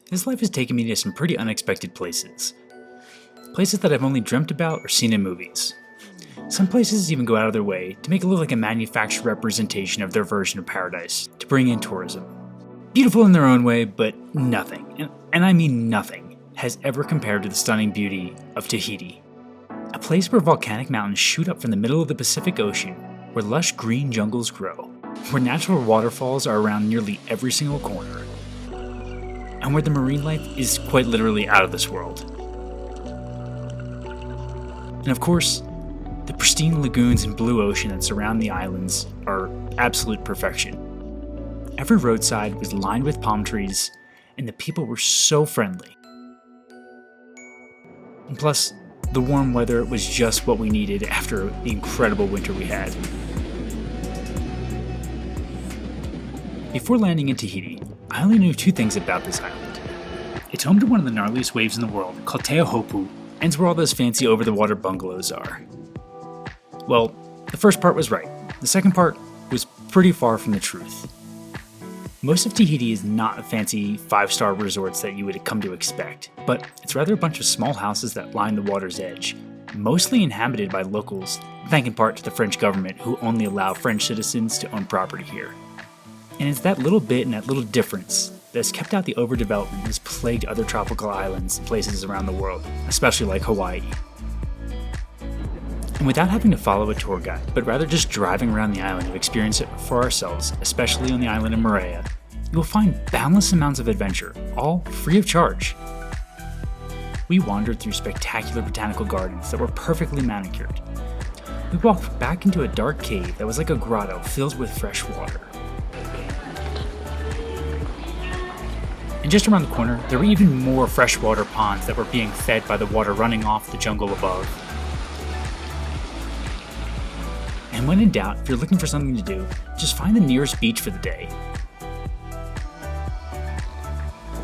This life has taken me to some pretty unexpected places. Places that I've only dreamt about or seen in movies. Some places even go out of their way to make it look like a manufactured representation of their version of paradise to bring in tourism. Beautiful in their own way, but nothing, and I mean nothing, has ever compared to the stunning beauty of Tahiti. A place where volcanic mountains shoot up from the middle of the Pacific Ocean, where lush green jungles grow, where natural waterfalls are around nearly every single corner, and where the marine life is quite literally out of this world. And of course, the pristine lagoons and blue ocean that surround the islands are absolute perfection. Every roadside was lined with palm trees, and the people were so friendly. And plus, the warm weather was just what we needed after the incredible winter we had. Before landing in Tahiti, I only knew two things about this island. It's home to one of the gnarliest waves in the world, called Teahopu, and it's where all those fancy over-the-water bungalows are. Well, the first part was right. The second part was pretty far from the truth. Most of Tahiti is not a fancy 5-star resorts that you would come to expect, but it's rather a bunch of small houses that line the water's edge, mostly inhabited by locals, thanks in part to the French government who only allow French citizens to own property here. And it's that little bit and that little difference that's kept out the overdevelopment that has plagued other tropical islands and places around the world, especially like Hawaii. And without having to follow a tour guide, but rather just driving around the island to experience it for ourselves, especially on the island of Moorea, you will find boundless amounts of adventure, all free of charge. We wandered through spectacular botanical gardens that were perfectly manicured. We walked back into a dark cave that was like a grotto filled with fresh water. And just around the corner, there were even more freshwater ponds that were being fed by the water running off the jungle above. And when in doubt, if you're looking for something to do, just find the nearest beach for the day.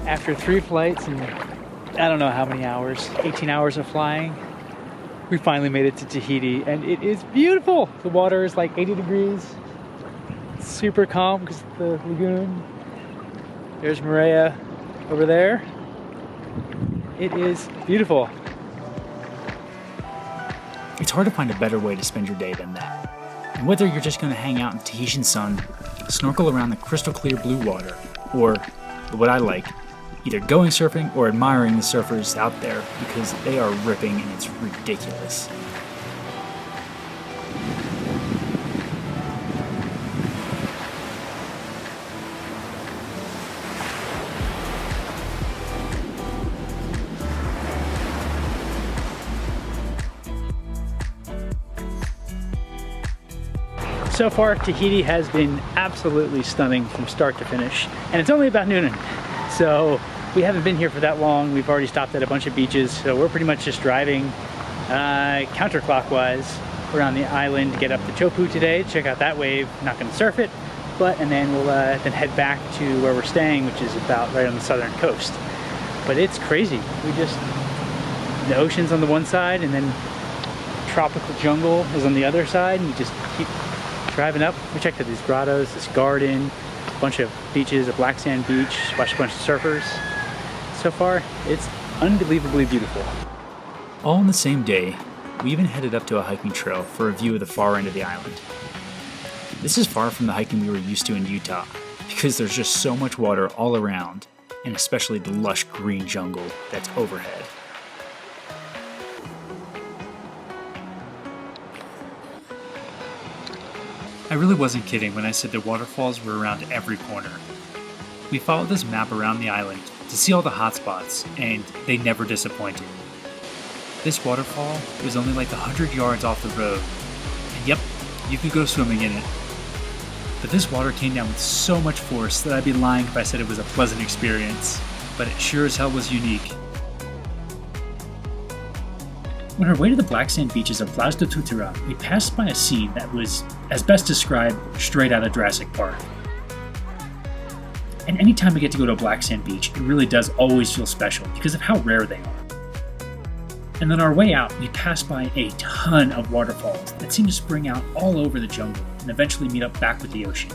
After 3 flights and I don't know how many hours, 18 hours of flying, we finally made it to Tahiti, and it is beautiful. The water is like 80 degrees. It's super calm because of the lagoon. There's Moorea over there. It is beautiful. It's hard to find a better way to spend your day than that. And whether you're just going to hang out in Tahitian sun, snorkel around the crystal clear blue water, or what I like, either going surfing or admiring the surfers out there because they are ripping and it's ridiculous. So far, Tahiti has been absolutely stunning from start to finish, and it's only about noon, so we haven't been here for that long. We've already stopped at a bunch of beaches, so we're pretty much just driving counterclockwise around the island to get up to Chopu today, check out that wave. Not going to surf it, and then we'll then head back to where we're staying, which is about right on the southern coast. But it's crazy. The ocean's on the one side, and then tropical jungle is on the other side, and you just keep driving up. We checked out these grottos, this garden, a bunch of beaches, a black sand beach, watched a bunch of surfers. So far, it's unbelievably beautiful. All on the same day, we even headed up to a hiking trail for a view of the far end of the island. This is far from the hiking we were used to in Utah, because there's just so much water all around, and especially the lush green jungle that's overhead. I really wasn't kidding when I said the waterfalls were around every corner. We followed this map around the island to see all the hot spots, and they never disappointed. This waterfall was only like 100 yards off the road, and yep, you could go swimming in it. But this water came down with so much force that I'd be lying if I said it was a pleasant experience, but it sure as hell was unique. On our way to the black sand beaches of Plaus de Tutura, we passed by a scene that was, as best described, straight out of Jurassic Park. And anytime we get to go to a black sand beach, it really does always feel special because of how rare they are. And on our way out, we passed by a ton of waterfalls that seem to spring out all over the jungle and eventually meet up back with the ocean.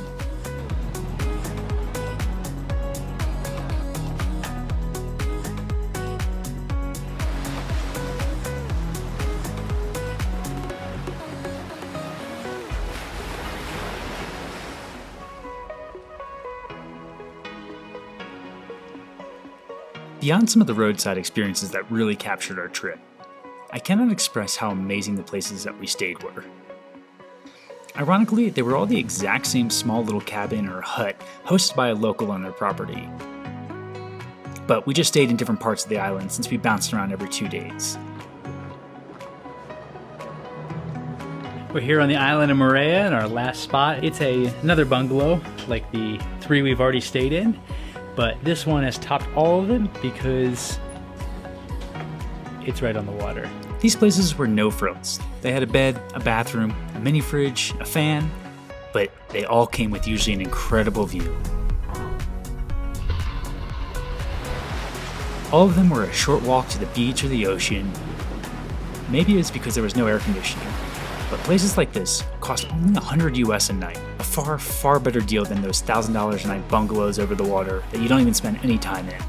Beyond some of the roadside experiences that really captured our trip, I cannot express how amazing the places that we stayed were. Ironically, they were all the exact same small little cabin or hut hosted by a local on their property. But we just stayed in different parts of the island since we bounced around every 2 days. We're here on the island of Moorea in our last spot. It's another bungalow like the 3 we've already stayed in, but this one has topped all of them because it's right on the water. These places were no frills. They had a bed, a bathroom, a mini fridge, a fan, but they all came with usually an incredible view. All of them were a short walk to the beach or the ocean. Maybe it's because there was no air conditioning, but places like this cost only $100 US a night, a far, far better deal than those $1,000 a night bungalows over the water that you don't even spend any time in.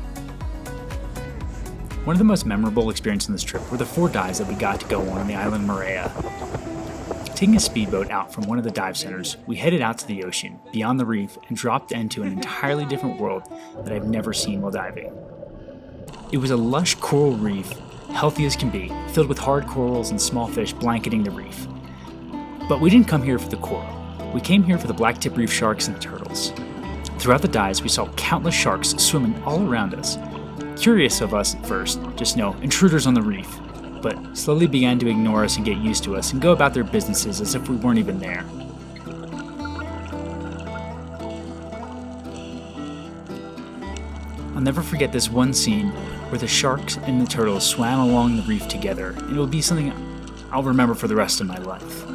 One of the most memorable experiences on this trip were the 4 dives that we got to go on the island Moorea. Taking a speedboat out from one of the dive centers, we headed out to the ocean, beyond the reef, and dropped into an entirely different world that I've never seen while diving. It was a lush coral reef, healthy as can be, filled with hard corals and small fish blanketing the reef. But we didn't come here for the coral. We came here for the Black-tip Reef Sharks and the turtles. Throughout the dives, we saw countless sharks swimming all around us. Curious of us at first, just intruders on the reef, but slowly began to ignore us and get used to us and go about their businesses as if we weren't even there. I'll never forget this one scene where the sharks and the turtles swam along the reef together, and it will be something I'll remember for the rest of my life.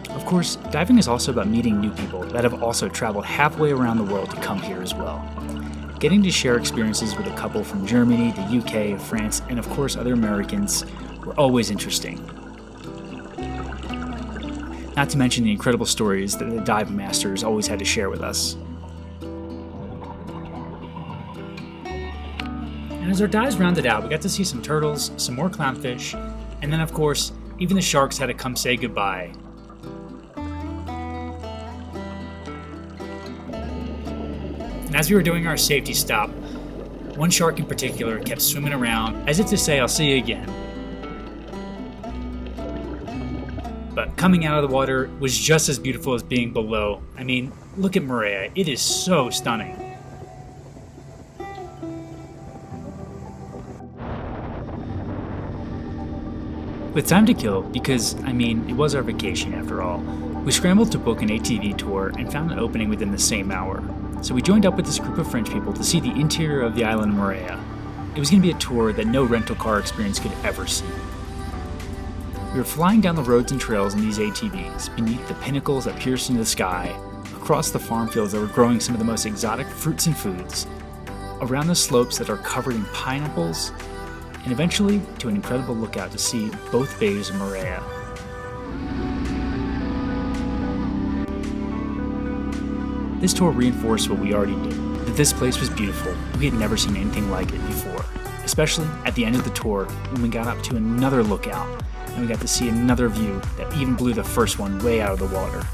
Of course, diving is also about meeting new people that have also traveled halfway around the world to come here as well. Getting to share experiences with a couple from Germany, the UK, France, and of course other Americans were always interesting. Not to mention the incredible stories that the dive masters always had to share with us. And as our dives rounded out, we got to see some turtles, some more clownfish, and then of course, even the sharks had to come say goodbye. And as we were doing our safety stop, one shark in particular kept swimming around as if to say, "I'll see you again." But coming out of the water was just as beautiful as being below. I mean, look at Moorea. It is so stunning. With time to kill, because, it was our vacation after all, we scrambled to book an ATV tour and found an opening within the same hour. So we joined up with this group of French people to see the interior of the island Moorea. It was going to be a tour that no rental car experience could ever see. We were flying down the roads and trails in these ATVs, beneath the pinnacles that pierced into the sky, across the farm fields that were growing some of the most exotic fruits and foods, around the slopes that are covered in pineapples, and eventually to an incredible lookout to see both bays of Moorea. This tour reinforced what we already knew, that this place was beautiful. We had never seen anything like it before, especially at the end of the tour when we got up to another lookout and we got to see another view that even blew the first one way out of the water.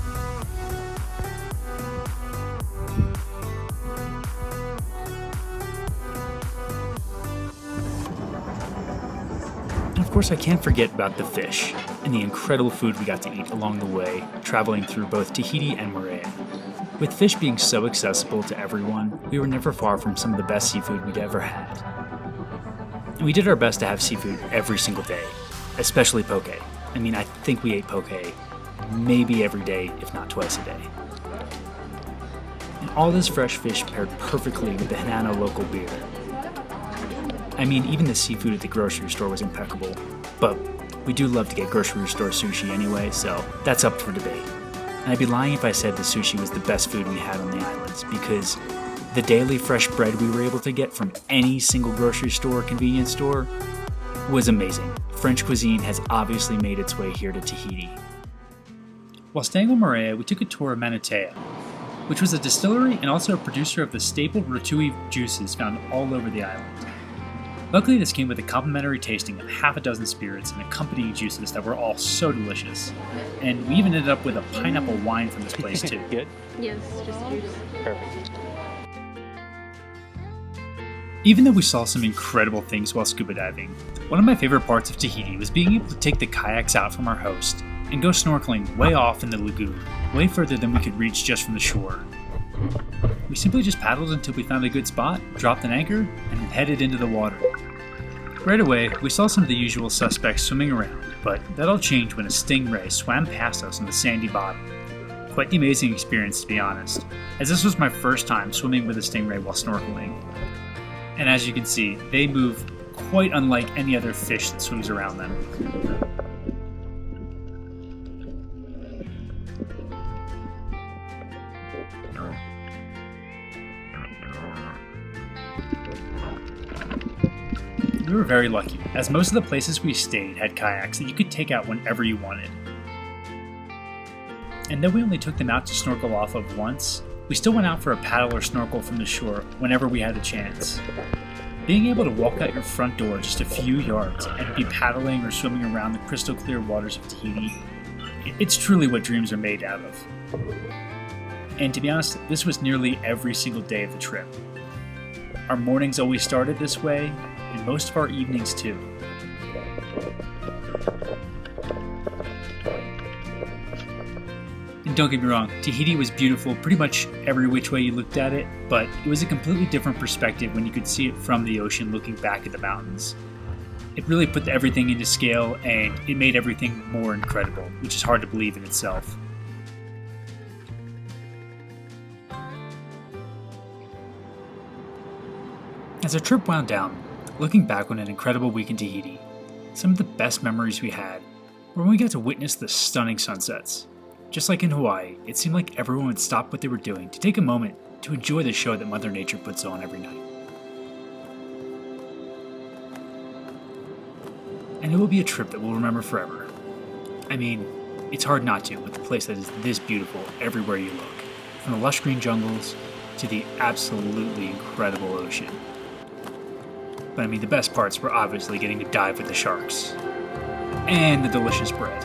And of course, I can't forget about the fish and the incredible food we got to eat along the way, traveling through both Tahiti and Moorea. With fish being so accessible to everyone, we were never far from some of the best seafood we'd ever had. And we did our best to have seafood every single day, especially poke. I think we ate poke maybe every day, if not twice a day. And all this fresh fish paired perfectly with the Hanana local beer. Even the seafood at the grocery store was impeccable, but we do love to get grocery store sushi anyway, so that's up for debate. And I'd be lying if I said the sushi was the best food we had on the islands, because the daily fresh bread we were able to get from any single grocery store or convenience store was amazing. French cuisine has obviously made its way here to Tahiti. While staying on Moorea, we took a tour of Manatea, which was a distillery and also a producer of the staple Rotui juices found all over the island. Luckily, this came with a complimentary tasting of half a dozen spirits and accompanying juices that were all so delicious. And we even ended up with a pineapple wine from this place too. Good? Yes, just juice. Perfect. Even though we saw some incredible things while scuba diving, one of my favorite parts of Tahiti was being able to take the kayaks out from our host and go snorkeling way off in the lagoon, way further than we could reach just from the shore. We simply just paddled until we found a good spot, dropped an anchor, and then headed into the water. Right away, we saw some of the usual suspects swimming around, but that all changed when a stingray swam past us on the sandy bottom. Quite the amazing experience, to be honest, as this was my first time swimming with a stingray while snorkeling. And as you can see, they move quite unlike any other fish that swims around them. We were very lucky, as most of the places we stayed had kayaks that you could take out whenever you wanted. And though we only took them out to snorkel off of once, we still went out for a paddle or snorkel from the shore whenever we had the chance. Being able to walk out your front door just a few yards and be paddling or swimming around the crystal clear waters of Tahiti, it's truly what dreams are made out of. And to be honest, this was nearly every single day of the trip. Our mornings always started this way, and most of our evenings too. And don't get me wrong, Tahiti was beautiful pretty much every which way you looked at it, but it was a completely different perspective when you could see it from the ocean looking back at the mountains. It really put everything into scale, and it made everything more incredible, which is hard to believe in itself. As our trip wound down, looking back on an incredible week in Tahiti, some of the best memories we had were when we got to witness the stunning sunsets. Just like in Hawaii, it seemed like everyone would stop what they were doing to take a moment to enjoy the show that Mother Nature puts on every night. And it will be a trip that we'll remember forever. I mean, it's hard not to with a place that is this beautiful everywhere you look, from the lush green jungles to the absolutely incredible ocean. But I mean, the best parts were obviously getting to dive with the sharks. And the delicious bread.